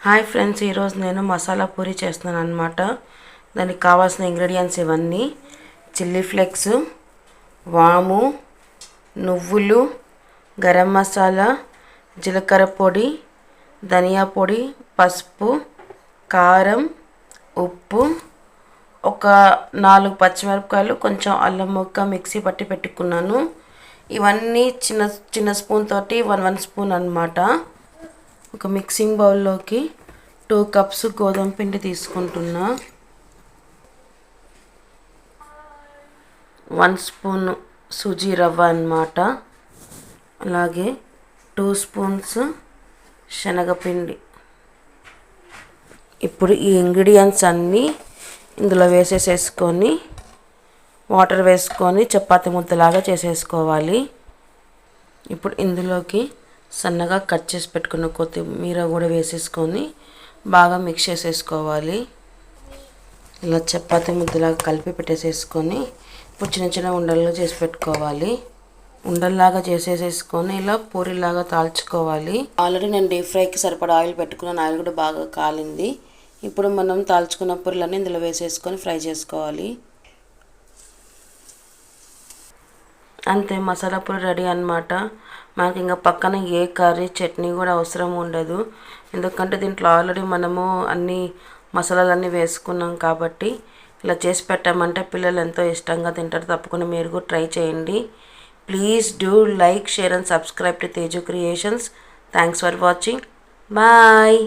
Hi friends, ఈరోజు నేను మసాలా పూరి చేస్తున్నాను అనమాట. దానికి కావాల్సిన ఇంగ్రీడియంట్స్ ఇవన్నీ: చిల్లీ ఫ్లేక్స్, వాము, నువ్వులు, గరం మసాలా, జీలకర్ర పొడి, ధనియా పొడి, పసుపు, కారం, ఉప్పు, ఒక 4 పచ్చిమిరపకాయలు, కొంచెం అల్లం ముక్క మిక్సీ పట్టి పెట్టుకున్నాను. ఇవన్నీ చిన్న చిన్న స్పూన్ తోటి 1 స్పూన్ అనమాట. ఒక మిక్సింగ్ బౌల్లోకి 2 కప్స్ గోధుమ పిండి తీసుకుంటున్నా. 1 స్పూన్ సూజీ రవ్వ అన్నమాట. అలాగే 2 స్పూన్స్ శనగపిండి. ఇప్పుడు ఈ ఇంగ్రీడియంట్స్ అన్నీ ఇందులో వేసేసుకొని వాటర్ వేసుకొని చపాతీ ముద్దలాగా చేసేసుకోవాలి. ఇప్పుడు ఇందులోకి సన్నగా కట్ చేసి పెట్టుకున్న కొత్తిమీర కూడా వేసేసుకొని బాగా మిక్స్ చేసేసుకోవాలి. ఇలా చపాతీ ముద్దలాగా కలిపి పెట్టేసేసుకొని ఇప్పుడు చిన్న చిన్న ఉండలు చేసి పెట్టుకోవాలి. ఉండల్లాగా చేసేసుకొని ఇలా పూరిలాగా తాల్చుకోవాలి. ఆల్రెడీ నేను డీప్ ఫ్రైకి సరిపడా ఆయిల్ పెట్టుకున్నాను. ఆయిల్ కూడా బాగా కాలింది. ఇప్పుడు మనం తాల్చుకున్న పూరీలన్నీ ఇందులో వేసేసుకొని ఫ్రై చేసుకోవాలి. అంతే, మసాలా పూరి రెడీ అన్నమాట. మనకి ఇంకా పక్కన ఏ కర్రీ చట్నీ కూడా అవసరం ఉండదు. ఎందుకంటే దీంట్లో ఆల్రెడీ మనము అన్ని మసాలాలన్నీ వేసుకున్నాం కాబట్టి ఇలా చేసి పెట్టామంటే పిల్లలు ఎంతో ఇష్టంగా తింటారు. తప్పకుండా మీరు కూడా ట్రై చేయండి. Please do like, share and subscribe to Teju creations. Thanks for watching. Bye.